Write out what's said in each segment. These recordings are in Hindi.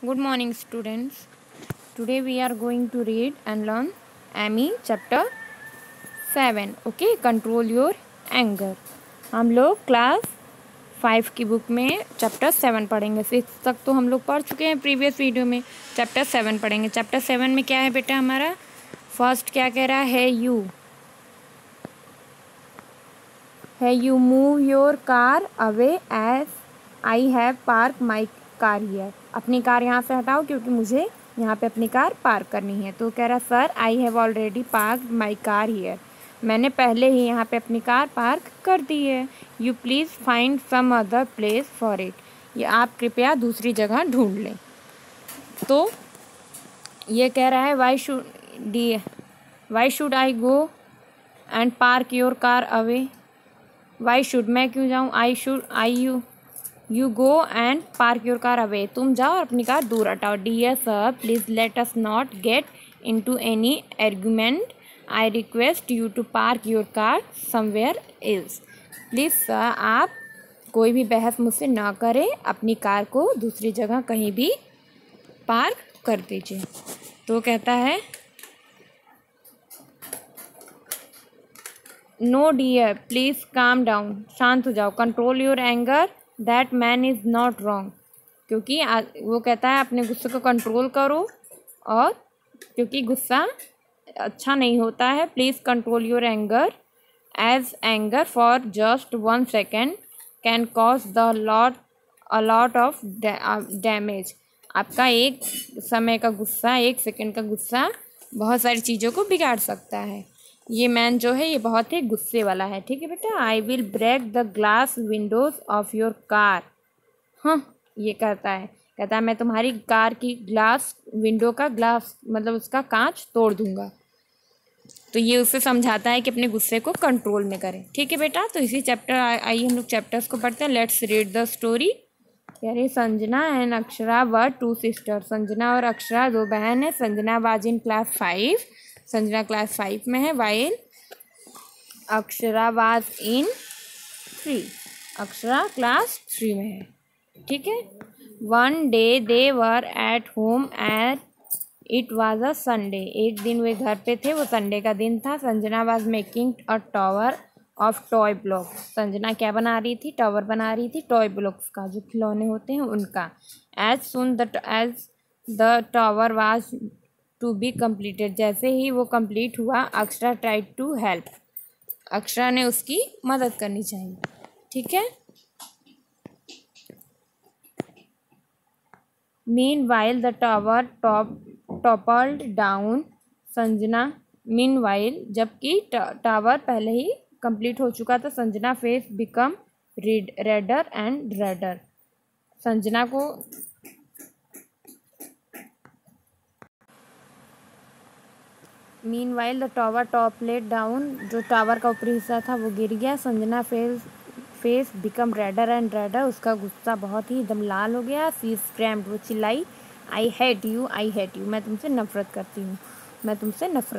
Good morning, students. Today we are going to read and learn Amy chapter 7. Okay, control your anger. हम लोग क्लास 5 की बुक में चैप्टर 7 पढ़ेंगे। 6 तक तो हम लोग पढ़ चुके हैं प्रीवियस वीडियो में। चैप्टर 7 पढ़ेंगे। चैप्टर 7 में क्या है बेटा हमारा? फर्स्ट क्या कह रहा है? You move your car away as I have park my car here. अपनी कार यहाँ से हटाओ क्योंकि मुझे यहाँ पे अपनी कार पार्क करनी है। तो कह रहा sir I have already park my car here. मैंने पहले ही यहाँ पे अपनी कार पार्क कर दी है। You please find some other place for it. ये आप कृपया दूसरी जगह ढूंढ लें। तो ये कह रहा है why should I go and park your car away. Why should मैं क्यों जाऊँ? You go and park your car away. तुम जाओ और अपनी कार दूर हटाओ। Dear sir please let us not get into any argument. I request you to park your car somewhere else. Please sir आप कोई भी बहस मुझसे ना करें, अपनी कार को दूसरी जगह कहीं भी पार्क कर दीजिए। तो कहता है no dear please calm down. शांत हो जाओ। Control your anger that man is not wrong. क्योंकि वो कहता है अपने गुस्से को कंट्रोल करो, और क्योंकि गुस्सा अच्छा नहीं होता है। Please control your anger as anger for just 1 second can cause a lot of damage. आपका एक समय का गुस्सा, 1 सेकेंड का गुस्सा बहुत सारी चीज़ों को बिगाड़ सकता है। ये मैन जो है ये बहुत ही गुस्से वाला है। ठीक है बेटा। I will break the glass windows of your car. हाँ, ये कहता है मैं तुम्हारी कार की विंडो का ग्लास मतलब उसका कांच तोड़ दूंगा। तो ये उससे समझाता है कि अपने गुस्से को कंट्रोल में करें। ठीक है बेटा। तो इसी चैप्टर आइए हम लोग चैप्टर्स को पढ़ते हैं। Let's read the story. यार Sanjana and Akshara were 2 sister. Sanjana और अक्षरा 2 बहन है। Sanjana was in class 5। Sanjana class 5 में है, while Akshara was in 3। Akshara class 3 में है। ठीक है। One day they were at home at it was a Sunday. एक दिन वे घर पे थे, वो संडे का दिन था। Sanjana was making a tower of toy blocks. Sanjana क्या बना रही थी? टावर बना रही थी टॉय ब्लॉक्स का, जो खिलौने होते हैं उनका। As the tower was to be completed. जैसे ही वो कंप्लीट हुआ, Akshara tried to help. Akshara ने उसकी मदद करनी चाहिए। ठीक है। Meanwhile the tower toppled down. Sanjana meanwhile जबकि टावर पहले ही कंप्लीट हो चुका था, Sanjana face become redder and redder. Sanjana को meanwhile the tower toppled down. जो टावर का ऊपरी हिस्सा था वो गिर गया। Sanjana face become redder and raider. उसका गुस्सा बहुत ही एकदम लाल हो गया। सी स्क्रैम्ड, वो चिल्लाई। I hate you. मैं तुमसे नफरत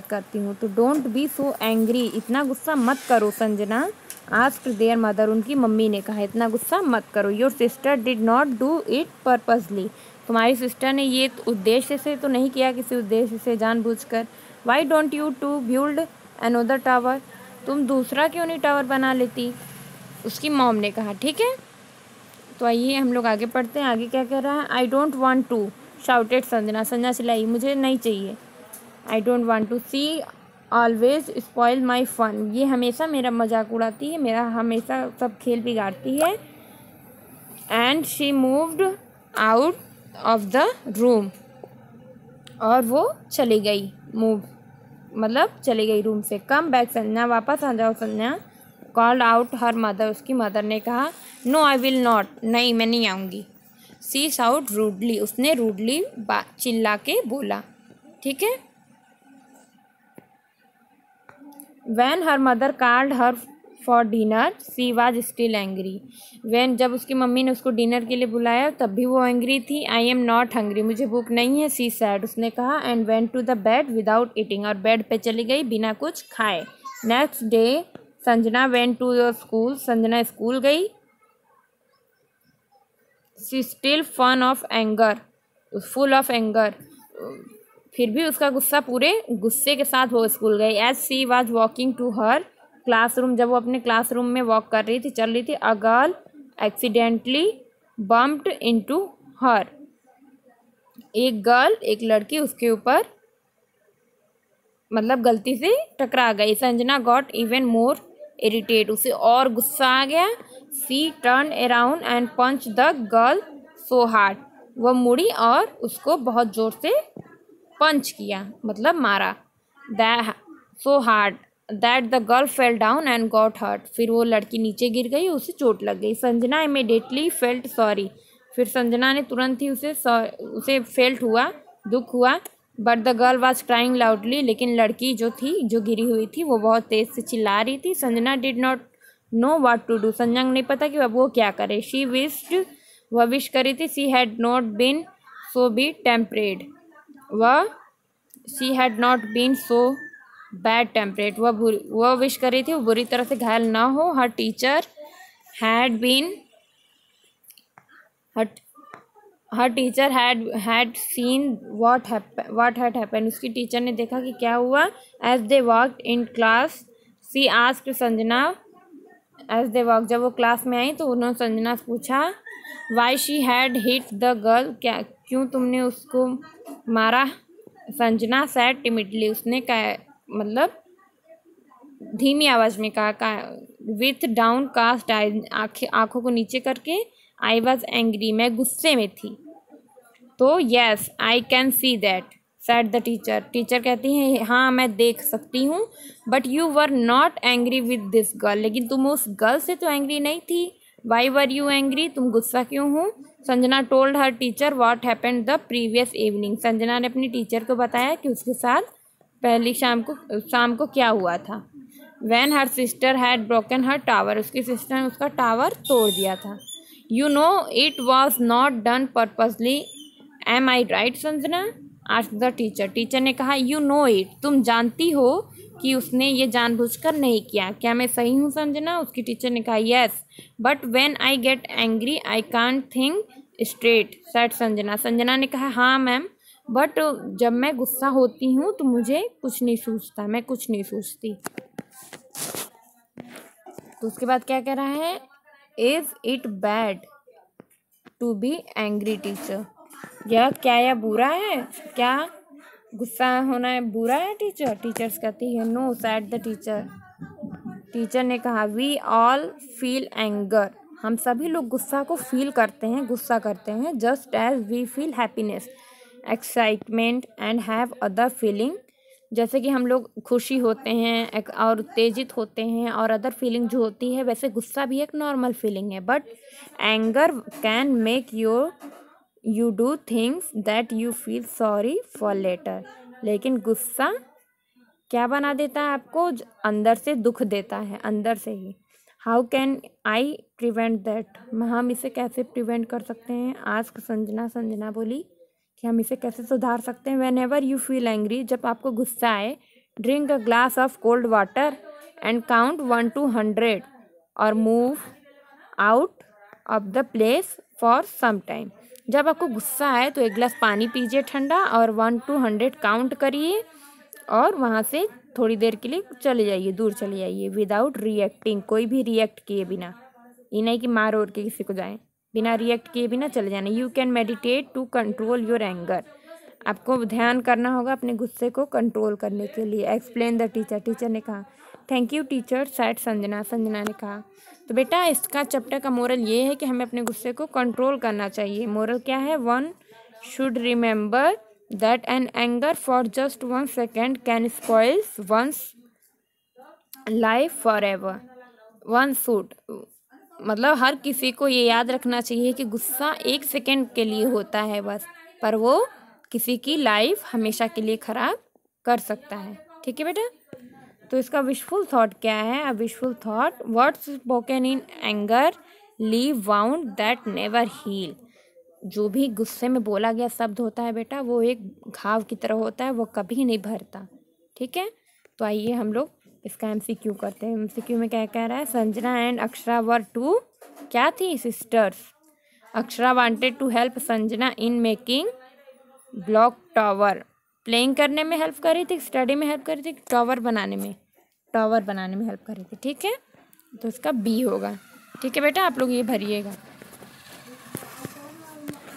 करती हूँ। तो डोंट बी सो एंग्री। इतना गुस्सा मत करो संजना। Asked their mother. उनकी मम्मी ने कहा इतना गुस्सा मत करो। Your sister did not do it purposely. तुम्हारी सिस्टर ने ये उद्देश्य से तो नहीं किया, किसी उद्देश्य से जानबूझकर। Why don't you to build another tower. तुम दूसरा क्यों नहीं टावर बना लेती? उसकी मॉम ने कहा। ठीक है। तो आइए हम लोग आगे पढ़ते हैं। आगे क्या कह रहा है? I don't want to shouted Sanjana. Sanjana चिल्लाई, मुझे नहीं चाहिए। I don't want to see always spoil my fun. ये हमेशा मेरा मजाक उड़ाती है, मेरा हमेशा सब खेल बिगाड़ती है। And she moved out of the room. और वो चली गई। चली गई रूम से। कम बैक संजना, वापस आ जाओ Sanjana. Called out her mother. उसकी मदर ने कहा नो आई विल नॉट। नहीं, मैं नहीं आऊँगी। सी साउट रूडली। उसने रूडली चिल्ला के बोला। ठीक है। Van her mother called her for dinner she was still angry. जब उसकी मम्मी ने उसको डिनर के लिए बुलाया तब भी वो एंग्री थी। I am not hungry. मुझे भूख नहीं है। She said. उसने कहा। And went to the bed without eating. और बेड पे चली गई बिना कुछ खाए। Next day Sanjana went to the school. Sanjana school गई। She still full of anger. Full of anger, फिर भी उसका गुस्सा, पूरे गुस्से के साथ वो स्कूल गई। As she was walking to her classroom, जब वो अपने क्लासरूम में वॉक कर रही थी, चल रही थी, a girl accidentally bumped into हर, एक गर्ल, एक लड़की उसके ऊपर मतलब गलती से टकरा गई। Sanjana got even more irritate, उसे और गुस्सा आ गया। She turn around and punch the girl so hard, वह मुड़ी और उसको बहुत जोर से पंच किया, मतलब मारा। That so hard that the girl fell down and got hurt, फिर वो लड़की नीचे गिर गई, उसे चोट लग गई। संजना इमीडिएटली फेल्ट सॉरी, फिर संजना ने तुरंत ही उसे फेल्ट हुआ, दुख हुआ। But the girl was crying loudly, लेकिन लड़की जो थी, जो गिरी हुई थी, वो बहुत तेज से चिल्ला रही थी। Sanjana did not know what to do, Sanjana को नहीं पता कि अब वो क्या करे। शी विश्ड, वह विश करी थी। She had not been so be tempered, वह she had not been so bad tempered, वह विश करी थी वो बुरी तरह से घायल ना हो। Her teacher had been her teacher had seen what had happen, उसकी टीचर ने देखा कि क्या हुआ। As they walked in class she asked Sanjana, as they walk, जब वो क्लास में आई तो उन्होंने संजना से पूछा, why she had hit the girl, क्या, क्यों तुमने उसको मारा। संजना सैड टिमिडली, उसने कहा, मतलब धीमी आवाज में कहा, विथ डाउन कास्ट आई, आंखों को नीचे करके, आई वॉज एंग्री, मैं गुस्से में थी। तो yes I can see that sad the teacher, teacher कहती हैं हाँ मैं देख सकती हूँ। But you were not angry with this girl, लेकिन तुम उस गर्ल से तो एंग्री नहीं थी। वाई वर यू एंग्री, तुम गुस्सा क्यों हो। Sanjana told her teacher what happened the previous evening, Sanjana ने अपनी टीचर को बताया कि उसके साथ पहली शाम को क्या हुआ था। When her sister had broken her tower, उसकी सिस्टर ने उसका टावर तोड़ दिया था। You know it was not done purposely, am I right Sanjana, asked the teacher, teacher ने कहा यू नो इट, तुम जानती हो कि उसने ये जानबूझकर नहीं किया, क्या मैं सही हूँ संजना। उसकी टीचर ने कहा yes, but when I get angry I can't think straight sad Sanjana, Sanjana ने कहा हाँ मैम, बट जब मैं गुस्सा होती हूँ तो मुझे कुछ नहीं सूझता, मैं कुछ नहीं सोचती। तो उसके बाद क्या कह रहा है, is it bad to be angry teacher, यह बुरा है, क्या गुस्सा होना है बुरा है टीचर। टीचर्स कहती है no said the teacher, teacher ने कहा वी ऑल फील एंगर, हम सभी लोग गुस्सा को फील करते हैं, गुस्सा करते हैं। Just as we feel happiness, excitement and have other feeling, जैसे कि हम लोग खुशी होते हैं और उत्तेजित होते हैं और अदर फीलिंग जो होती है, वैसे गुस्सा भी एक नॉर्मल फीलिंग है। But anger can make you do things that you feel sorry for later, लेकिन गुस्सा क्या बना देता है आपको, अंदर से दुख देता है, अंदर से ही। How can I prevent that, हम इसे कैसे प्रिवेंट कर सकते हैं। आस्क संजना, संजना बोली कि हम इसे कैसे सुधार सकते हैं। Whenever you feel angry, जब आपको गुस्सा आए, drink a glass of cold water and count 1 to 100 और move out of the place for some time. जब आपको गुस्सा आए तो एक गिलास पानी पीजिए ठंडा और 1 to 100 काउंट करिए और वहाँ से थोड़ी देर के लिए चले जाइए, दूर चले जाइए, विदाउट रिएक्टिंग, कोई भी रिएक्ट किए बिना, ये नहीं कि मार और के किसी को जाएं, बिना रिएक्ट किए बिना चले जाना। You can meditate to control your anger, आपको ध्यान करना होगा अपने गुस्से को कंट्रोल करने के लिए। एक्सप्लेन द टीचर, टीचर ने कहा thank you teacher sad Sanjana, Sanjana ने कहा। तो बेटा इसका चैप्टर का मोरल ये है कि हमें अपने गुस्से को कंट्रोल करना चाहिए। मोरल क्या है, 1 should remember that an anger for just 1 second can spoil one's life forever. One should, मतलब हर किसी को ये याद रखना चाहिए कि गुस्सा 1 सेकेंड के लिए होता है बस, पर वो किसी की लाइफ हमेशा के लिए खराब कर सकता है। ठीक है बेटा, तो इसका विशफुल थॉट क्या है। A wishful thought, words spoken in anger leave wound that never heal, जो भी गुस्से में बोला गया शब्द होता है बेटा, वो एक घाव की तरह होता है, वो कभी नहीं भरता। ठीक है, तो आइए हम लोग इसका MCQ करते हैं। MCQ में क्या कह रहा है, Sanjana and Akshara were two, क्या थी, sisters. Akshara wanted to help Sanjana in making block tower. Playing करने में हेल्प कर रही थी, स्टडी में हेल्प कर रही थी, टावर बनाने में हेल्प कर रही थी। ठीक है, तो इसका बी होगा। ठीक है बेटा, आप लोग ये भरिएगा।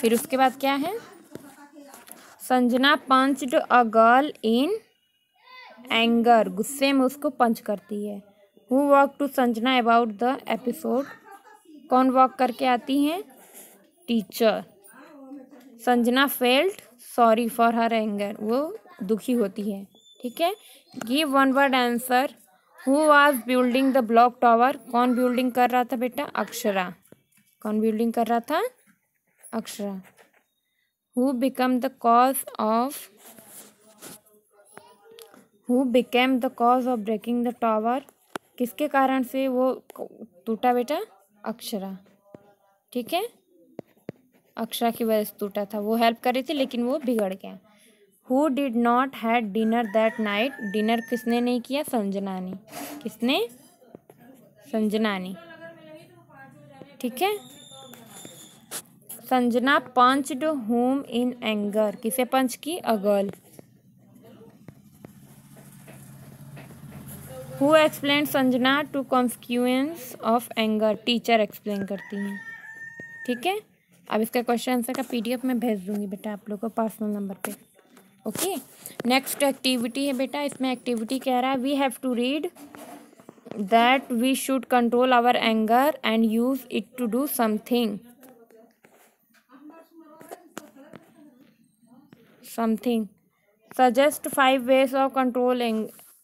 फिर उसके बाद क्या है, Sanjana punched a girl in anger, गुस्से में उसको पंच करती है। Who walk to Sanjana about the episode, कौन वॉक करके आती हैं, teacher. Sanjana felt sorry for her anger, वो दुखी होती है। ठीक है, give one word answer. Who was building the block tower, कौन बिल्डिंग कर रहा था बेटा, अक्षरा। कौन बिल्डिंग कर रहा था, Akshara. Who become the cause of breaking the tower, किसके कारण से वो टूटा बेटा, अक्षरा। ठीक है, अक्षरा की वजह से टूटा था, वो हेल्प कर रही थी लेकिन वो बिगड़ गया। Who did not had dinner that night, dinner किसने नहीं किया, संजना ने। किसने, संजना ने। ठीक है, Sanjana punched whom in anger, किसे पंच की, a girl. Who explain Sanjana to consequence of anger, teacher explain करती हैं। ठीक है, अब इसका क्वेश्चन आंसर का PDF में भेज दूंगी बेटा आप लोग को पर्सनल नंबर पे। ओके, नेक्स्ट एक्टिविटी है बेटा, इसमें एक्टिविटी कह रहा है we have to read that we should control our anger and use it to do something. Suggest 5 ways of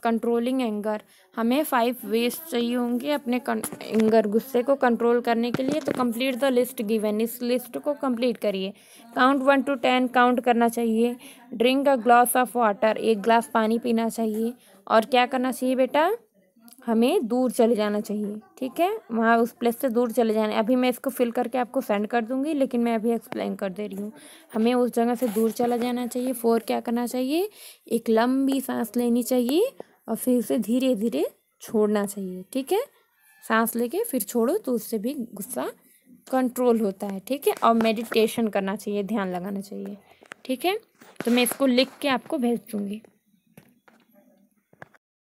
controlling anger, हमें 5 ways चाहिए होंगे अपने एंगर, गुस्से को कंट्रोल करने के लिए। तो कंप्लीट द लिस्ट गिवन, इस लिस्ट को कंप्लीट करिए। काउंट 1 to 10, काउंट करना चाहिए। Drink a glass of water, 1 glass पानी पीना चाहिए। और क्या करना चाहिए बेटा, हमें दूर चले जाना चाहिए। ठीक है, वहाँ उस प्लेस से दूर चले जाना। अभी मैं इसको फिल करके आपको सेंड कर दूंगी, लेकिन मैं अभी एक्सप्लेन कर दे रही हूँ। हमें उस जगह से दूर चला जाना चाहिए। 4 क्या करना चाहिए, एक लंबी सांस लेनी चाहिए और फिर उसे धीरे धीरे छोड़ना चाहिए। ठीक है, सांस लेके फिर छोड़ो तो उससे भी गुस्सा कंट्रोल होता है। ठीक है, और मेडिटेशन करना चाहिए, ध्यान लगाना चाहिए। ठीक है, तो मैं इसको लिख के आपको भेज दूँगी।